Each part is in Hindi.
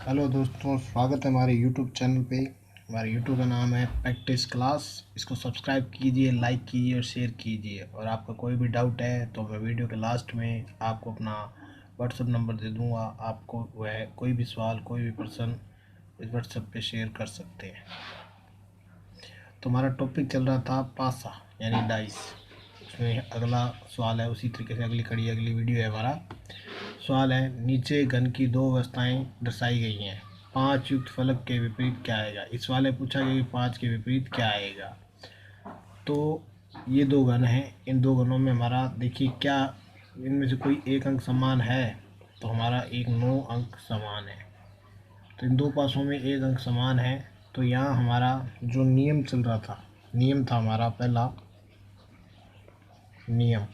हेलो दोस्तों, स्वागत है हमारे यूट्यूब चैनल पे। हमारे यूट्यूब का नाम है प्रैक्टिस क्लास। इसको सब्सक्राइब कीजिए, लाइक कीजिए और शेयर कीजिए। और आपका कोई भी डाउट है तो मैं वीडियो के लास्ट में आपको अपना व्हाट्सएप नंबर दे दूंगा। आपको वह कोई भी सवाल, कोई भी प्रश्न इस व्हाट्सएप पे शेयर कर सकते हैं। तो हमारा टॉपिक चल रहा था पासा यानी डाइस। उसमें अगला सवाल है, उसी तरीके से अगली वीडियो है हमारा। सवाल है, नीचे घन की दो अवस्थाएं दर्शाई गई हैं, पांच युक्त फलक के विपरीत क्या आएगा। इस सवाल में पूछा गया कि पांच के विपरीत क्या आएगा। तो ये दो घन हैं, इन दो घनों में हमारा देखिए क्या इनमें से कोई एक अंक समान है। तो हमारा एक 9 अंक समान है। तो इन दो पासों में एक अंक समान है। तो यहाँ हमारा जो नियम चल रहा था, नियम था हमारा पहला नियम,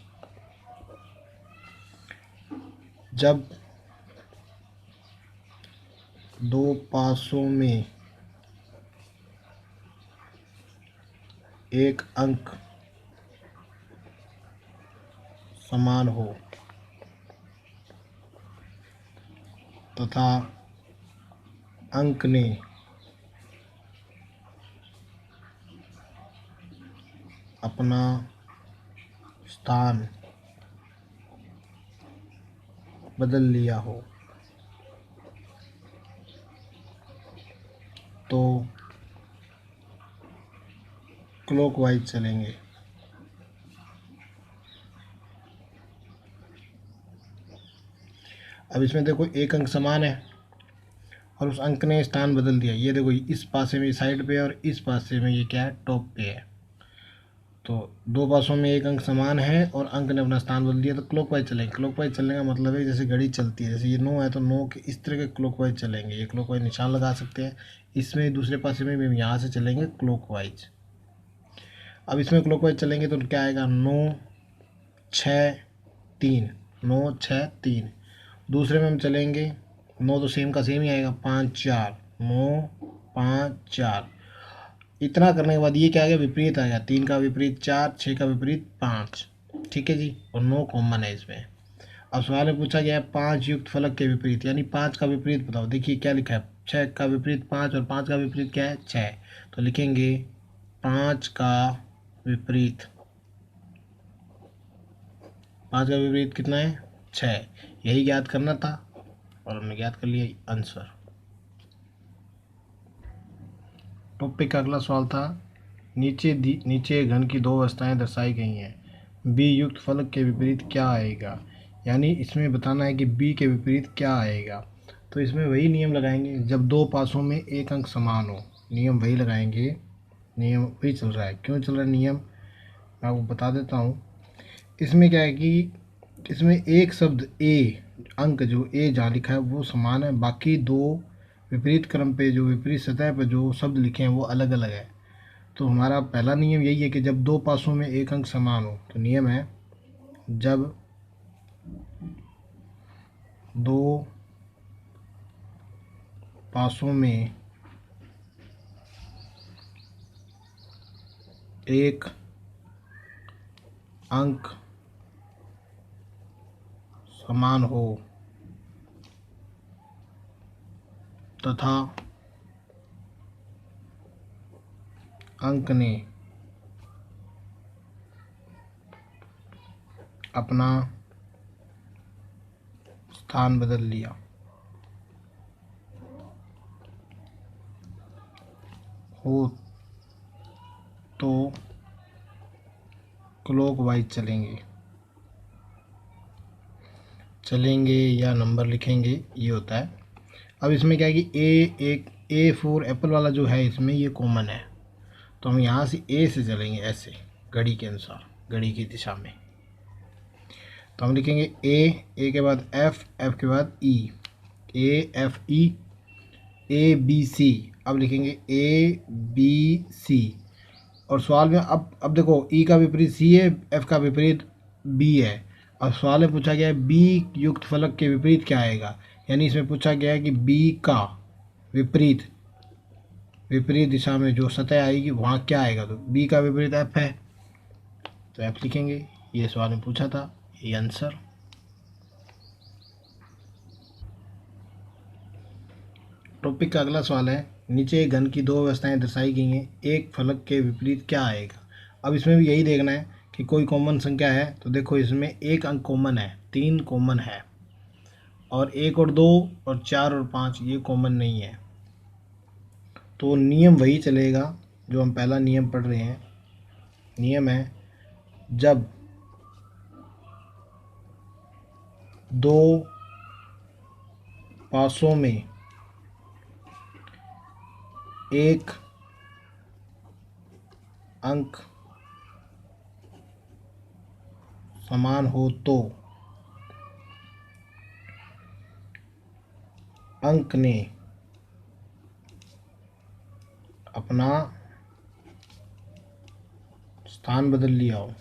जब दो पासों में एक अंक समान हो तथा अंक ने अपना स्थान बदल लिया हो तो क्लॉकवाइज चलेंगे। अब इसमें देखो एक अंक समान है और उस अंक ने स्थान बदल दिया। ये देखो इस पासे में साइड पे और इस पासे में ये क्या है, टॉप पे है। तो दो पासों में एक अंक समान है और अंक ने अपना स्थान बदल दिया, तो क्लॉकवाइज चलेंगे। क्लॉकवाइज चलने का मतलब है जैसे घड़ी चलती है, जैसे ये 9 है तो 9 के इस तरह के क्लॉकवाइज चलेंगे। ये क्लॉकवाइज निशान लगा सकते हैं। इसमें दूसरे पासे में भी यहाँ से चलेंगे क्लॉकवाइज। अब इसमें क्लॉकवाइज चलेंगे तो क्या आएगा, 9 6 3, 9 6 3। दूसरे में हम चलेंगे, 9 तो सेम का सेम ही आएगा, 5 4, 9 5 4। इतना करने के बाद ये क्या आ गया, विपरीत आ गया। 3 का विपरीत 4, 6 का विपरीत 5। ठीक है जी, और 9 कॉमन है इसमें। अब सवाल में पूछा गया है 5 युक्त फलक के विपरीत, यानी 5 का विपरीत बताओ। देखिए क्या लिखा है, 6 का विपरीत 5 और 5 का विपरीत क्या है, 6। तो लिखेंगे 5 का विपरीत, 5 का विपरीत कितना है, 6। यही ज्ञात करना था और हमने ज्ञात कर लिया आंसर। टॉपिक का अगला सवाल था, नीचे घन की दो अवस्थाएं दर्शाई गई हैं, बी युक्त फलक के विपरीत क्या आएगा। यानी इसमें बताना है कि बी के विपरीत क्या आएगा। तो इसमें वही नियम लगाएंगे, जब दो पासों में एक अंक समान हो, नियम वही लगाएंगे। नियम वही चल रहा है। क्यों चल रहा है नियम, मैं आपको बता देता हूँ। इसमें क्या है कि इसमें एक शब्द ए, अंक जो ए जहाँ लिखा है वो समान है, बाकी दो विपरीत क्रम पे, जो विपरीत सतह पर जो शब्द लिखे हैं वो अलग अलग है। तो हमारा पहला नियम यही है कि जब दो पासों में एक अंक समान हो, तो नियम है जब दो पासों में एक अंक समान हो तथा अंक ने अपना स्थान बदल लिया हो तो क्लॉकवाइज चलेंगे या नंबर लिखेंगे, ये होता है। अब इसमें क्या है कि A4 एप्पल वाला जो है इसमें ये कॉमन है, तो हम यहाँ से ए से चलेंगे, ऐसे घड़ी के अनुसार, घड़ी की दिशा में। तो हम लिखेंगे ए के बाद एफ के बाद E, A B C। अब लिखेंगे ABC। और सवाल में अब देखो ई का विपरीत सी है, एफ का विपरीत बी है। अब सवाल में पूछा गया है बी युक्त फलक के विपरीत क्या आएगा। यानी इसमें पूछा गया है कि बी का विपरीत, विपरीत दिशा में जो सतह आएगी वहाँ क्या आएगा। तो बी का विपरीत एफ है, तो एफ लिखेंगे। ये सवाल में पूछा था, ये आंसर। टॉपिक का अगला सवाल है, नीचे एक घन की दो अवस्थाएं दर्शाई गई हैं, एक फलक के विपरीत क्या आएगा। अब इसमें भी यही देखना है कि कोई कॉमन संख्या है। तो देखो इसमें एक अंक कॉमन है, 3 कॉमन है, और 1 और 2 और 4 और 5 ये कॉमन नहीं है। तो नियम वही चलेगा जो हम पहला नियम पढ़ रहे हैं। नियम है, जब दो पासों में एक अंक समान हो तो अंक ने अपना स्थान बदल लिया हो।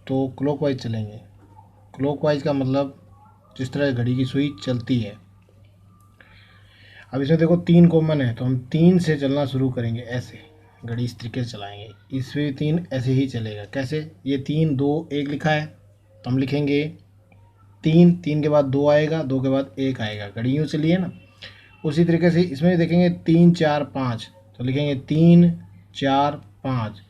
तो क्लॉकवाइज चलेंगे। क्लॉकवाइज का मतलब जिस तरह घड़ी की सुई चलती है। अब इसमें देखो 3 कॉमन है, तो हम 3 से चलना शुरू करेंगे। ऐसे घड़ी इस तरीके से चलाएंगे, इसमें 3 ऐसे ही चलेगा। कैसे, ये 3 2 1 लिखा है तो हम लिखेंगे 3, 3 के बाद 2 आएगा, 2 के बाद 1 आएगा, घड़ी यूँ चली है ना। उसी तरीके से इसमें भी देखेंगे 3 4 5 तो लिखेंगे 3 4 5।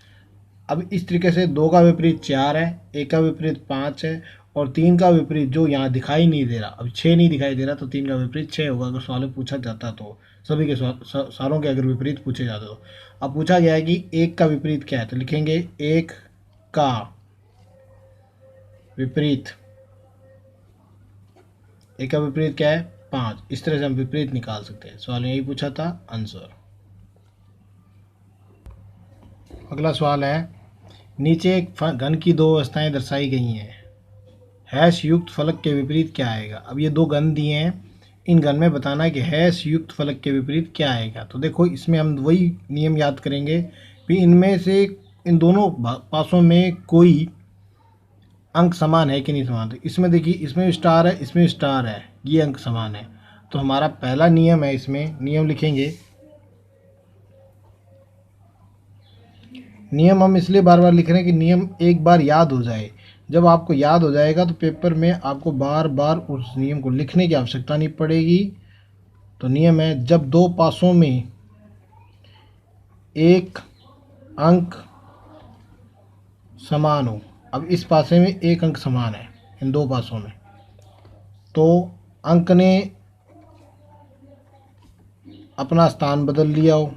अब इस तरीके से 2 का विपरीत 4 है, 1 का विपरीत 5 है, और 3 का विपरीत जो यहाँ दिखाई नहीं दे रहा, अब 6 नहीं दिखाई दे रहा, तो 3 का विपरीत 6 होगा। अगर सवाल में पूछा जाता तो सभी के सवालों के अगर विपरीत पूछे जाते तो। अब पूछा गया है कि 1 का विपरीत क्या है, तो लिखेंगे 1 का विपरीत, 1 का विपरीत क्या है 5। इस तरह से हम विपरीत निकाल सकते हैं। सवाल में यही पूछा था, आंसर। अगला सवाल है, नीचे एक घन की दो अवस्थाएं दर्शाई गई हैं, हैश युक्त फलक के विपरीत क्या आएगा। अब ये 2 घन दिए हैं, इन घन में बताना है कि हैश युक्त फलक के विपरीत क्या आएगा। तो देखो इसमें हम वही नियम याद करेंगे कि इनमें से इन दोनों पासों में कोई अंक समान है कि नहीं समान। तो इसमें देखिए, इसमें स्टार है, इसमें स्टार है, ये अंक समान है। तो हमारा पहला नियम है, इसमें नियम लिखेंगे। नियम हम इसलिए बार बार लिख रहे हैं कि नियम एक बार याद हो जाए। जब आपको याद हो जाएगा तो पेपर में आपको बार बार उस नियम को लिखने की आवश्यकता नहीं पड़ेगी। तो नियम है, जब 2 पासों में एक अंक समान हो। अब इस पासे में एक अंक समान है इन 2 पासों में, तो अंक ने अपना स्थान बदल लिया हो।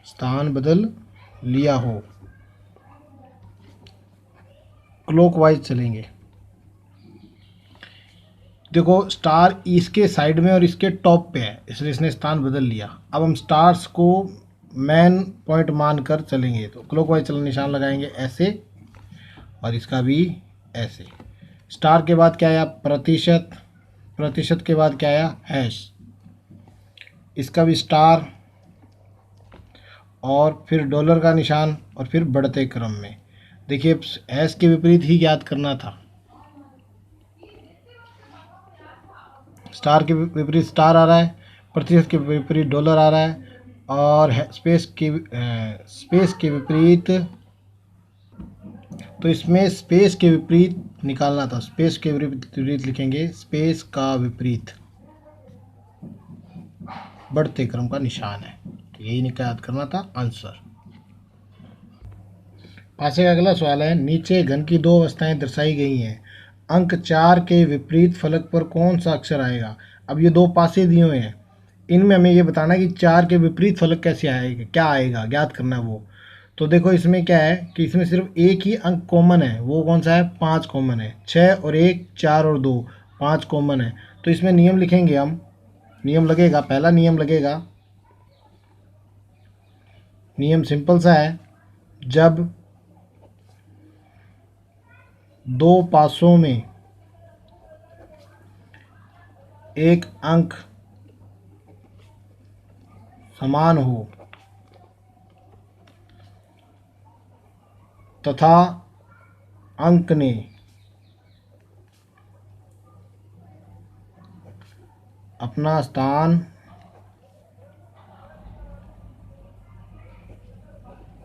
स्थान बदल लिया हो। क्लॉकवाइज चलेंगे। देखो स्टार इसके साइड में और इसके टॉप पे है, इसलिए इसने स्थान बदल लिया। अब हम स्टार्स को मेन पॉइंट मानकर चलेंगे। तो क्लॉकवाइज चलने निशान लगाएंगे ऐसे, और इसका भी ऐसे। स्टार के बाद क्या आया, प्रतिशत, प्रतिशत के बाद क्या आया, हैश, इसका भी स्टार, और फिर डॉलर का निशान, और फिर बढ़ते क्रम में। देखिए हैश के विपरीत ही याद करना था। स्टार के विपरीत स्टार आ रहा है, प्रतिशत के विपरीत डॉलर आ रहा है, और स्पेस के विपरीत, तो इसमें स्पेस के विपरीत निकालना था। स्पेस के विपरीत लिखेंगे, स्पेस का विपरीत बढ़ते क्रम का निशान है। तो यही याद करना था, आंसर। पासे का अगला सवाल है, नीचे घन की 2 अवस्थाएं दर्शाई गई हैं, अंक 4 के विपरीत फलक पर कौन सा अक्षर आएगा। अब ये 2 पासे दिए हुए हैं, इनमें हमें ये बताना है कि 4 के विपरीत फलक कैसे आएगा, क्या आएगा, ज्ञात करना है वो। तो देखो इसमें क्या है कि इसमें सिर्फ एक ही अंक कॉमन है, वो कौन सा है, 5 कॉमन है। 6 और 1, 4 और 2, 5 कॉमन है। तो इसमें नियम लिखेंगे हम, नियम लगेगा, पहला नियम लगेगा। नियम सिंपल सा है, जब 2 पासों में एक अंक समान हो तथा अंक ने अपना स्थान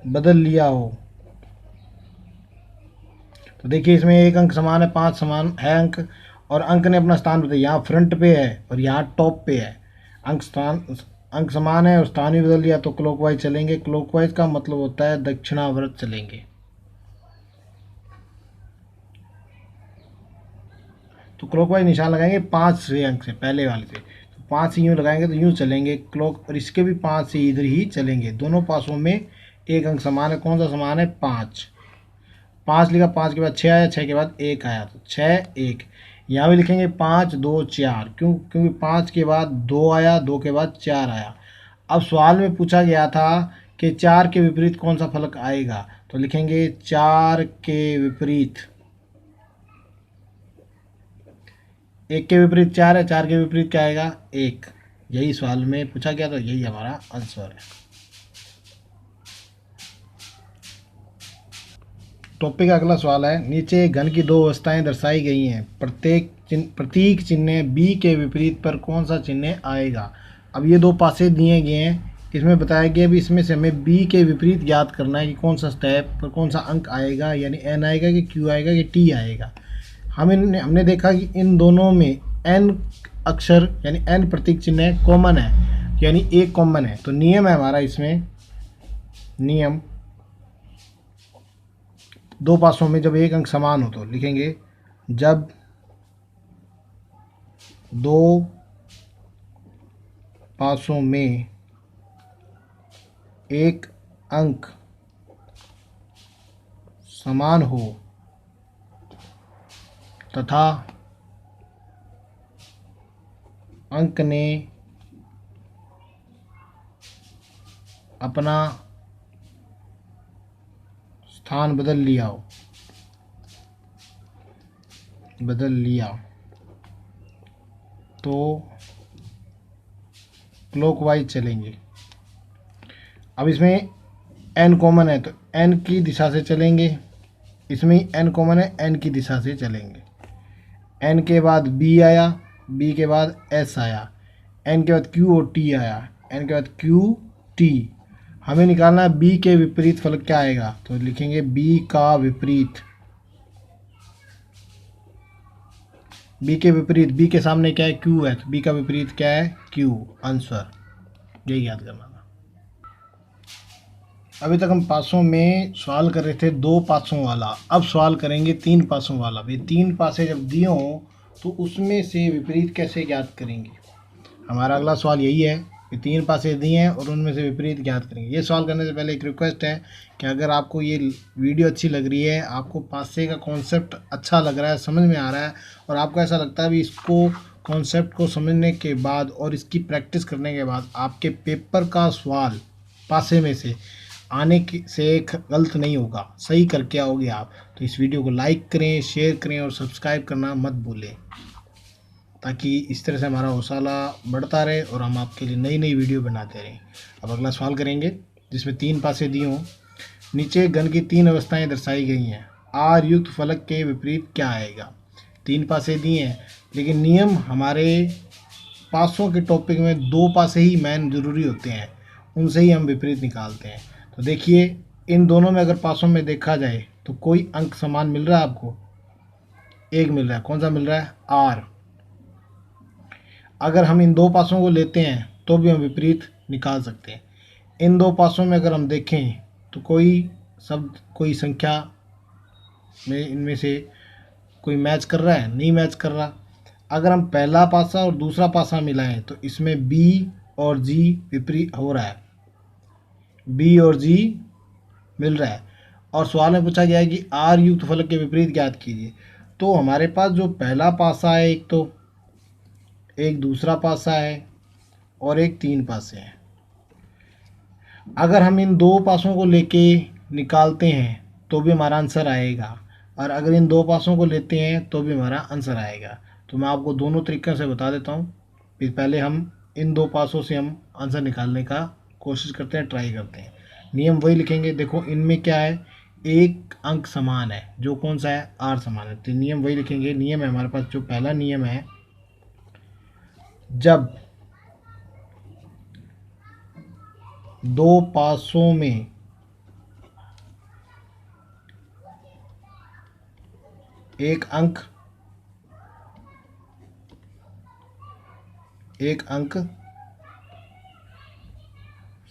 बदल लिया हो। तो देखिए इसमें एक अंक समान है, 5 समान है अंक, और अंक ने अपना स्थान बदल, यहाँ फ्रंट पे है और यहाँ टॉप पे है। अंक समान है और स्थान भी बदल दिया, तो क्लॉकवाइज चलेंगे। क्लॉकवाइज का मतलब होता है दक्षिणावर्त चलेंगे। तो क्लॉकवाइज निशान लगाएंगे 5 से अंक से, पहले वाले से। तो 5 से यूँ लगाएंगे तो यूँ चलेंगे क्लॉक, और इसके भी 5 से इधर ही चलेंगे। दोनों पासों में एक अंक समान है। कौन सा समान है? 5। 5 लिखा, 5 के बाद 6 आया, 6 के बाद 1 आया, तो 6 1। यहाँ भी लिखेंगे 5 2 4, क्योंकि 5 के बाद 2 आया, 2 के बाद 4 आया। अब सवाल में पूछा गया था कि 4 के विपरीत कौन सा फलक आएगा, तो लिखेंगे 4 के विपरीत। 1 के विपरीत 4 है, 4 के विपरीत क्या आएगा? 1। यही सवाल में पूछा गया, तो यही हमारा आंसर है। टॉपिक का अगला सवाल है, नीचे घन की 2 अवस्थाएं दर्शाई गई हैं, प्रतीक चिन्ह बी के विपरीत पर कौन सा चिन्ह आएगा। अब ये 2 पासे दिए गए हैं, इसमें बताया गया भी इसमें से हमें बी के विपरीत ज्ञात करना है कि कौन सा स्टेप पर कौन सा अंक आएगा, यानी एन आएगा कि क्यू आएगा कि टी आएगा। हमने देखा कि इन दोनों में एन अक्षर यानी एन प्रतीक चिन्ह कॉमन है, यानी एक कॉमन है। तो नियम है हमारा इसमें, नियम 2 पासों में जब एक अंक समान हो तो लिखेंगे, जब 2 पासों में एक अंक समान हो तथा अंक ने अपना स्थान बदल लिया, तो क्लॉकवाइज चलेंगे। अब इसमें n कॉमन है, तो n की दिशा से चलेंगे। इसमें n कॉमन है, n की दिशा से चलेंगे। n के बाद b आया, b के बाद s आया, n के बाद q और t आया, n के बाद q t। हमें निकालना है b के विपरीत फलक क्या आएगा, तो लिखेंगे b का विपरीत। b के विपरीत, b के सामने क्या है? q है, तो b का विपरीत क्या है? q। आंसर यही याद करना था। अभी तक हम पासों में सवाल कर रहे थे 2 पासों वाला, अब सवाल करेंगे 3 पासों वाला। भाई 3 पासे जब दिए हों तो उसमें से विपरीत कैसे ज्ञात करेंगे। हमारा अगला सवाल यही है कि 3 पासे दिए हैं और उनमें से विपरीत ज्ञात करेंगे। ये सवाल करने से पहले एक रिक्वेस्ट है कि अगर आपको ये वीडियो अच्छी लग रही है, आपको पासे का कॉन्सेप्ट अच्छा लग रहा है, समझ में आ रहा है, और आपको ऐसा लगता है भी इसको कॉन्सेप्ट को समझने के बाद और इसकी प्रैक्टिस करने के बाद आपके पेपर का सवाल पासे में से आने से गलत नहीं होगा, सही करके आओगे आप, तो इस वीडियो को लाइक करें, शेयर करें और सब्सक्राइब करना मत भूलें, ताकि इस तरह से हमारा हौसला बढ़ता रहे और हम आपके लिए नई नई वीडियो बनाते रहें। अब अगला सवाल करेंगे जिसमें 3 पासे दिए हों। नीचे घन की 3 अवस्थाएं दर्शाई गई हैं, आर युक्त फलक के विपरीत क्या आएगा। 3 पासे दिए हैं, लेकिन नियम हमारे पासों के टॉपिक में 2 पासे ही मेन ज़रूरी होते हैं, उनसे ही हम विपरीत निकालते हैं। तो देखिए इन दोनों में अगर पासों में देखा जाए तो कोई अंक समान मिल रहा है आपको? एक मिल रहा है। कौन सा मिल रहा है? आर। अगर हम इन 2 पासों को लेते हैं तो भी हम विपरीत निकाल सकते हैं। इन 2 पासों में अगर हम देखें तो कोई शब्द, कोई संख्या में इनमें से कोई मैच कर रहा है? नहीं मैच कर रहा। अगर हम पहला पासा और दूसरा पासा मिलाएं तो इसमें बी और जी विपरीत हो रहा है, बी और जी मिल रहा है। और सवाल में पूछा गया है कि आर युक्त फलक के विपरीत ज्ञात कीजिए। तो हमारे पास जो पहला पासा है एक, तो एक दूसरा पासा है और एक 3 पासे हैं। अगर हम इन 2 पासों को लेके निकालते हैं तो भी हमारा आंसर आएगा, और अगर इन 2 पासों को लेते हैं तो भी हमारा आंसर आएगा। तो मैं आपको दोनों तरीक़ों से बता देता हूँ। फिर पहले हम इन 2 पासों से हम आंसर निकालने का कोशिश करते हैं, ट्राई करते हैं। नियम वही लिखेंगे। देखो इनमें क्या है, एक अंक समान है, जो कौन सा है? आर समान है, तो नियम वही लिखेंगे। नियम है हमारे पास, जो पहला नियम है, जब 2 पासों में एक अंक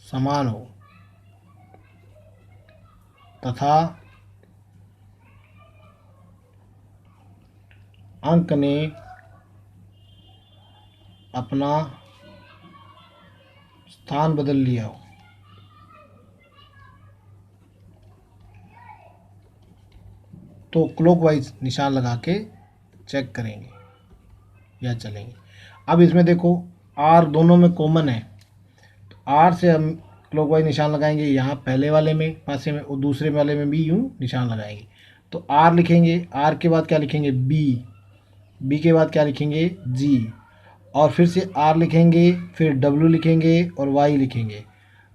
समान हो तथा अंक ने अपना स्थान बदल लिया हो। तो क्लॉकवाइज निशान लगा के चेक करेंगे या चलेंगे। अब इसमें देखो आर दोनों में कॉमन है, तो आर से हम क्लॉकवाइज निशान लगाएंगे यहाँ पहले वाले में पासे में, और दूसरे वाले में भी यूँ निशान लगाएंगे। तो आर लिखेंगे, आर के बाद क्या लिखेंगे बी के बाद क्या लिखेंगे जी, और फिर से आर लिखेंगे, फिर डब्ल्यू लिखेंगे और वाई लिखेंगे।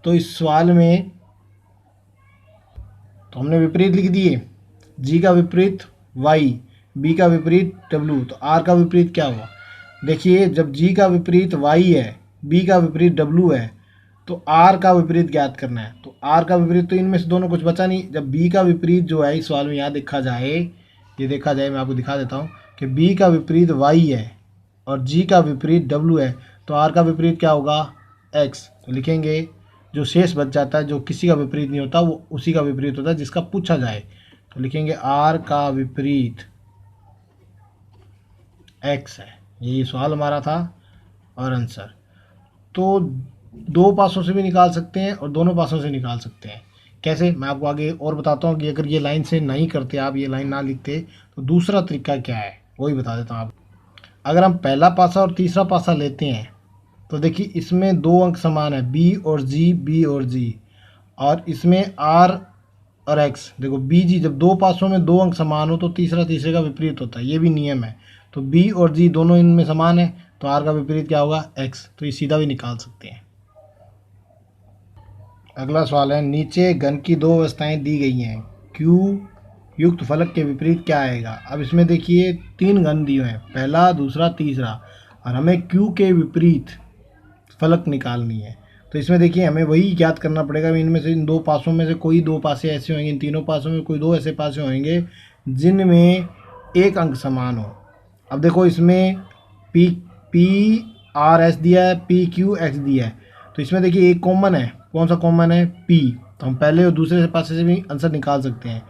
तो इस सवाल में तो हमने विपरीत लिख दिए, जी का विपरीत वाई, बी का विपरीत डब्ल्यू, तो आर का विपरीत क्या हुआ। देखिए जब जी का विपरीत वाई है, बी का विपरीत डब्ल्यू है, तो आर का विपरीत ज्ञात करना है। तो आर का विपरीत तो इनमें से दोनों कुछ बचा नहीं। जब बी का विपरीत जो है इस सवाल में यहाँ देखा जाए, ये देखा जाए, मैं आपको दिखा देता हूँ कि बी का विपरीत वाई है और जी का विपरीत डब्ल्यू है, तो आर का विपरीत क्या होगा एक्स। तो लिखेंगे जो शेष बच जाता है, जो किसी का विपरीत नहीं होता, वो उसी का विपरीत होता है जिसका पूछा जाए। तो लिखेंगे आर का विपरीत एक्स है। यही सवाल हमारा था और आंसर। तो दो पासों से भी निकाल सकते हैं और दोनों पासों से निकाल सकते हैं। कैसे, मैं आपको आगे और बताता हूँ कि अगर ये लाइन से नहीं करते, आप ये लाइन ना लिखते, तो दूसरा तरीका क्या है वही बता देता हूँ आप। अगर हम पहला पासा और तीसरा पासा लेते हैं तो देखिए इसमें दो अंक समान है, बी और जी, और इसमें आर और एक्स। देखो बी जी, जब दो पासों में दो अंक समान हो तो तीसरा तीसरे का विपरीत होता है, ये भी नियम है। तो बी और जी दोनों इनमें समान है, तो आर का विपरीत क्या होगा एक्स। तो ये सीधा भी निकाल सकते हैं। अगला सवाल है, नीचे घन की दो अवस्थाएं दी गई हैं, क्यू युक्त फलक के विपरीत क्या आएगा। अब इसमें देखिए तीन घन दिए हैं, पहला दूसरा तीसरा, और हमें क्यू के विपरीत फलक निकालनी है। तो इसमें देखिए हमें वही ज्ञात करना पड़ेगा, इनमें से इन दो पासों में से कोई दो पासे ऐसे होंगे, इन तीनों पासों में कोई दो ऐसे पासे होंगे जिनमें एक अंक समान हो। अब देखो इसमें पी आर एस दिया है, पी क्यू एक्स दिया है, तो इसमें देखिए एक कॉमन है। कौन सा कॉमन है, पी। तो हम पहले और दूसरे पासे से भी आंसर निकाल सकते हैं,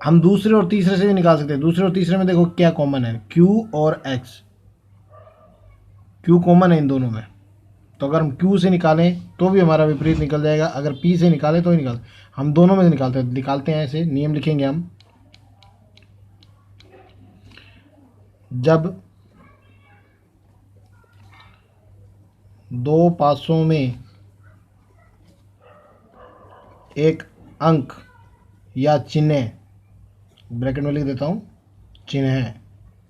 हम दूसरे और तीसरे से भी निकाल सकते हैं। दूसरे और तीसरे में देखो क्या कॉमन है, क्यू और एक्स, क्यू कॉमन है इन दोनों में। तो अगर हम Q से निकालें तो भी हमारा विपरीत निकल जाएगा, अगर P से निकालें तो ही निकाल, हम दोनों में से निकालते हैं। ऐसे नियम लिखेंगे हम, जब दो पासों में एक अंक या चिन्ह, ब्रैकेट में लिख देता हूँ, चिन्ह है,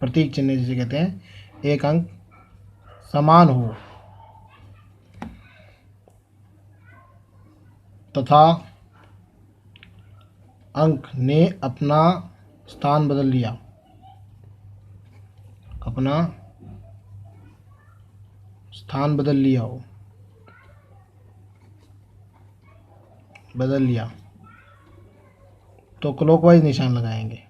प्रतीक चिन्ह जिसे कहते हैं, एक अंक समान हो तथा अंक ने अपना स्थान बदल लिया, अपना स्थान बदल लिया हो, बदल लिया, तो क्लॉकवाइज निशान लगाएंगे।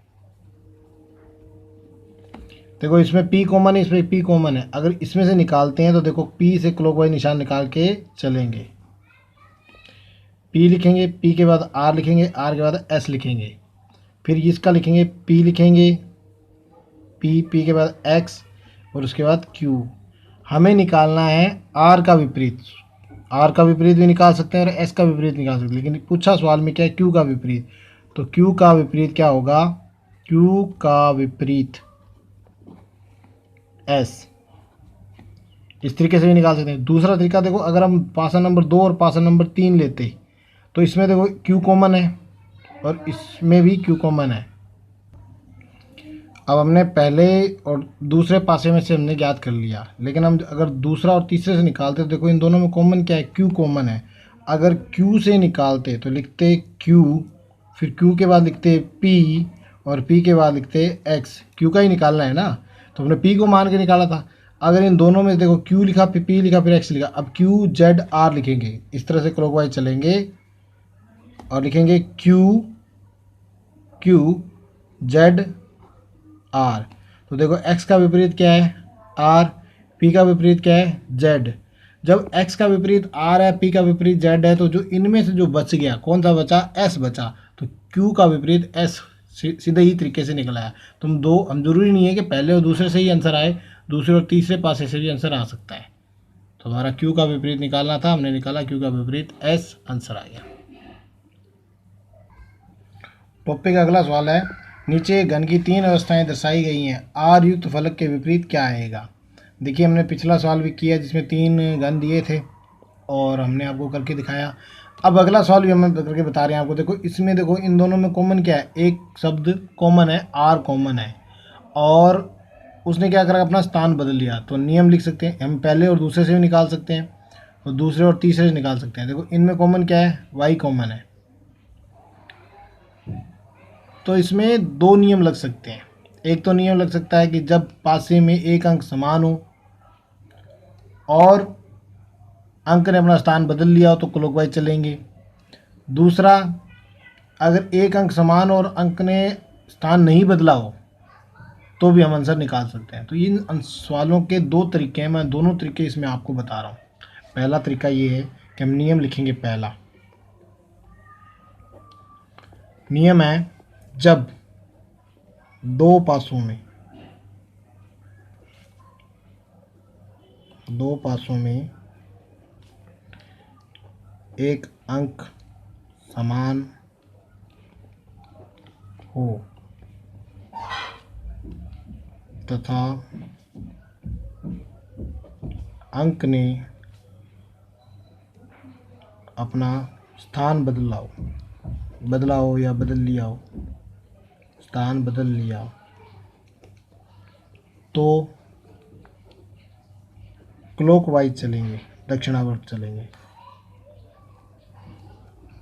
देखो इसमें P कॉमन है, इसमें P कॉमन है, अगर इसमें से निकालते हैं तो देखो P से क्लॉकवाइज निशान निकाल के चलेंगे। P लिखेंगे, P के बाद R लिखेंगे, R के बाद S लिखेंगे, फिर इसका लिखेंगे P लिखेंगे, P के बाद X और उसके बाद Q। हमें निकालना है R का विपरीत, R का विपरीत भी निकाल सकते हैं और S का विपरीत निकाल सकते हैं, लेकिन पूछा सवाल में क्या है, Q का विपरीत। तो Q का विपरीत क्या होगा, Q का विपरीत S। इस तरीके से भी निकाल सकते हैं। दूसरा तरीका देखो, अगर हम पासा नंबर 2 और पासा नंबर 3 लेते तो इसमें देखो Q कॉमन है और इसमें भी Q कॉमन है। अब हमने पहले और दूसरे पासे में से हमने ज्ञात कर लिया, लेकिन हम अगर दूसरा और तीसरे से निकालते तो देखो इन दोनों में कॉमन क्या है, Q कॉमन है। अगर Q से निकालते तो लिखते Q, फिर Q के बाद लिखते P और P के बाद लिखते X। Q का ही निकालना है ना, तो हमने P को मान के निकाला था। अगर इन दोनों में देखो Q लिखा, फिर P लिखा, फिर X लिखा, अब Q Z R लिखेंगे, इस तरह से क्लॉकवाइज चलेंगे और लिखेंगे Q Z आर। तो देखो x का विपरीत क्या है, आर, p का विपरीत क्या है, z। जब x का विपरीत r है, p का विपरीत z है, तो जो इनमें से जो बच गया कौन सा बचा, s बचा। तो q का विपरीत s सीधे ही तरीके से निकल आया। तुम दो, हम जरूरी नहीं है कि पहले और दूसरे से ही आंसर आए, दूसरे और तीसरे पासे से भी आंसर आ सकता है। तो हमारा q का विपरीत निकालना था, हमने निकाला q का विपरीत s, आंसर आ गया। टॉपिक का अगला सवाल है, नीचे घन की 3 अवस्थाएं दर्शाई गई हैं, आर युक्त फलक के विपरीत क्या आएगा। देखिए हमने पिछला सवाल भी किया जिसमें 3 घन दिए थे और हमने आपको करके दिखाया। अब अगला सवाल भी हम करके बता रहे हैं आपको। देखो इसमें देखो इन दोनों में कॉमन क्या है, एक शब्द कॉमन है, आर कॉमन है, और उसने क्या करा, अपना स्थान बदल लिया। तो नियम लिख सकते हैं हम, पहले और दूसरे से भी निकाल सकते हैं और दूसरे और तीसरे से निकाल सकते हैं। देखो इनमें कॉमन क्या है, वाई कॉमन है। तो इसमें 2 नियम लग सकते हैं। एक तो नियम लग सकता है कि जब पासे में एक अंक समान हो और अंक ने अपना स्थान बदल लिया हो तो क्लॉकवाइज चलेंगे। दूसरा, अगर एक अंक समान और अंक ने स्थान नहीं बदला हो तो भी हम आंसर निकाल सकते हैं। तो इन सवालों के 2 तरीके हैं, मैं दोनों तरीके इसमें आपको बता रहा हूँ। पहला तरीका ये है कि हम नियम लिखेंगे। पहला नियम है, जब 2 पासों में एक अंक समान हो तथा अंक ने अपना स्थान बदला हो या बदल लिया हो, स्थान बदल लिया हो, तो क्लॉकवाइज चलेंगे, दक्षिणावर्त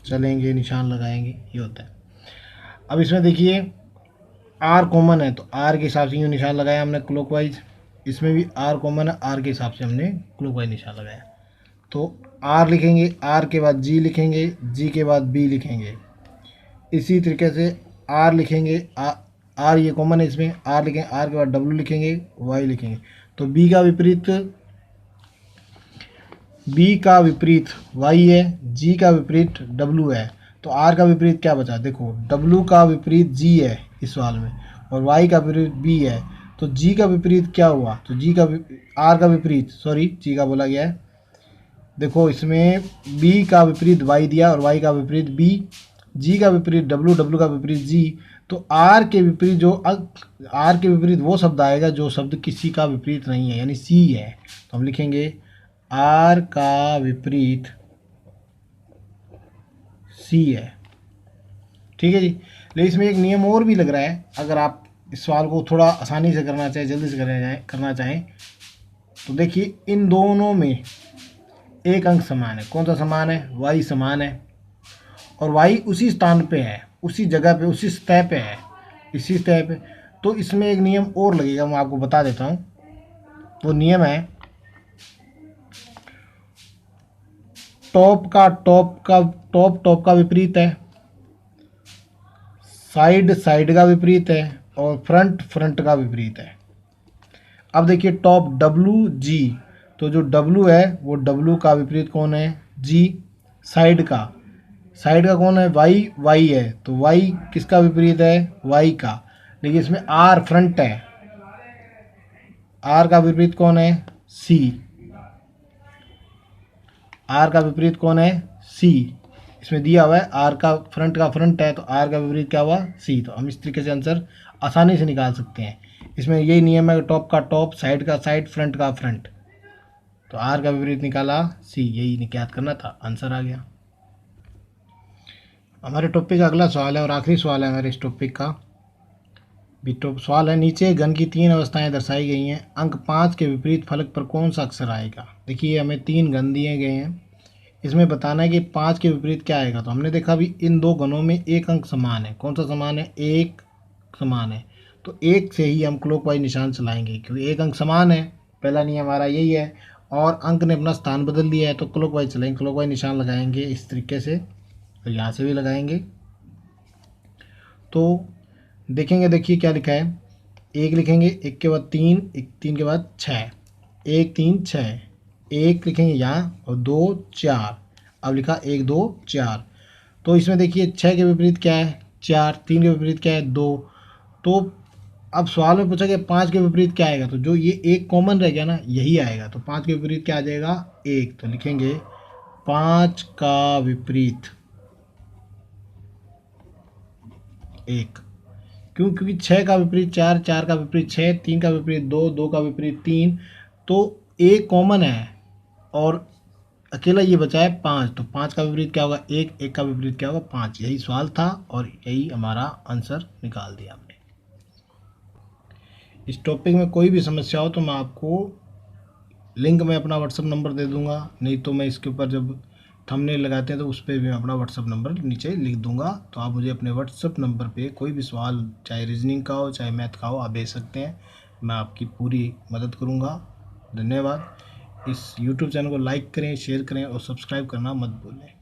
चलेंगे, निशान लगाएंगे, ये होता है। अब इसमें देखिए आर कॉमन है तो आर के हिसाब से यूँ निशान लगाया हमने क्लॉकवाइज। इसमें भी आर कॉमन है, आर के हिसाब से हमने क्लॉकवाइज निशान लगाया। तो आर लिखेंगे, आर के बाद जी लिखेंगे, जी के बाद बी लिखेंगे। इसी तरीके से आर लिखेंगे, आर ये कॉमन है इसमें, आर लिखेंगे, आर के बाद डब्ल्यू लिखेंगे, वाई लिखेंगे। तो बी का विपरीत वाई है, जी का विपरीत डब्ल्यू है। तो आर का विपरीत क्या बचा, देखो डब्ल्यू का विपरीत जी है इस सवाल में और वाई का विपरीत बी है। तो जी का विपरीत क्या हुआ, तो आर का विपरीत, सॉरी जी का बोला गया है। देखो इसमें बी का विपरीत वाई दिया और वाई का विपरीत बी, जी का विपरीत डब्ल्यू, डब्ल्यू का विपरीत जी। तो आर के विपरीत आर के विपरीत वो शब्द आएगा जो शब्द किसी का विपरीत नहीं है, यानी सी है। तो हम लिखेंगे आर का विपरीत सी है। ठीक है जी। लेकिन इसमें एक नियम और भी लग रहा है, अगर आप इस सवाल को थोड़ा आसानी से करना चाहें, जल्दी से करना चाहें, तो देखिए इन दोनों में एक अंक समान है। कौन सा समान है, वाई समान है, और वाई उसी स्थान पे है, उसी जगह पे, उसी सतह पे है, इसी सतह पे। तो इसमें एक नियम और लगेगा, मैं आपको बता देता हूँ। वो नियम है, टॉप का विपरीत है, साइड का विपरीत है, और फ्रंट का विपरीत है। अब देखिए टॉप डब्ल्यू जी, तो जो डब्ल्यू है वो डब्ल्यू का विपरीत कौन है, जी। साइड का कौन है, वाई है, तो वाई किसका विपरीत है, वाई का। लेकिन इसमें आर फ्रंट है, आर का विपरीत कौन है, सी। आर का विपरीत कौन है, सी। इसमें दिया हुआ है आर का फ्रंट है, तो आर का विपरीत क्या हुआ, सी। तो हम इस तरीके से आंसर आसानी से निकाल सकते हैं। इसमें यही नियम है, टॉप का टॉप, साइड का साइड, फ्रंट का फ्रंट। तो आर का विपरीत निकाला सी, यही निकात करना था, आंसर आ गया। हमारे टॉपिक का अगला सवाल है और आखिरी सवाल है हमारे इस टॉपिक का। सवाल है, नीचे घन की 3 अवस्थाएं दर्शाई गई हैं, अंक 5 के विपरीत फलक पर कौन सा अक्षर आएगा। देखिए हमें 3 घन दिए गए हैं, इसमें बताना है कि 5 के विपरीत क्या आएगा। तो हमने देखा भी इन 2 घनों में एक अंक समान है। कौन सा समान है, एक समान है, तो एक से ही हम क्लॉकवाइज निशान चलाएंगे, क्योंकि एक अंक समान है, पहला नियम हमारा यही है, और अंक ने अपना स्थान बदल दिया है तो क्लॉकवाइज चलेंगे, क्लॉकवाइज निशान लगाएंगे इस तरीके से, तो यहाँ से भी लगाएंगे। तो देखेंगे, देखिए क्या लिखा है, एक लिखेंगे, एक के बाद 3, एक 3 के बाद 6, 1 3 6, एक लिखेंगे यहाँ और 2 4, अब लिखा 1 2 4। तो इसमें देखिए 6 के विपरीत क्या है 4, 3 के विपरीत क्या है 2। तो अब सवाल में पूछा गया 5 के विपरीत क्या आएगा, तो जो ये एक कॉमन रह गया ना यही आएगा। तो 5 के विपरीत क्या आ जाएगा 1, तो लिखेंगे 5 का विपरीत 1। क्यों? क्योंकि 6 का विपरीत 4, 4 का विपरीत 6, 3 का विपरीत 2, 2 का विपरीत 3, तो एक कॉमन है और अकेला ये बचा है 5। तो 5 का विपरीत क्या होगा 1, 1 का विपरीत क्या होगा 5। यही सवाल था और यही हमारा आंसर निकाल दिया हमने। इस टॉपिक में कोई भी समस्या हो तो मैं आपको लिंक में अपना व्हाट्सअप नंबर दे दूंगा, नहीं तो मैं इसके ऊपर जब थंबनेल लगाते हैं तो उस पर भी मैं अपना व्हाट्सअप नंबर नीचे लिख दूंगा। तो आप मुझे अपने व्हाट्सअप नंबर पे कोई भी सवाल, चाहे रीजनिंग का हो चाहे मैथ का हो, आप भेज सकते हैं। मैं आपकी पूरी मदद करूंगा। धन्यवाद। इस यूट्यूब चैनल को लाइक करें, शेयर करें और सब्सक्राइब करना मत भूलें।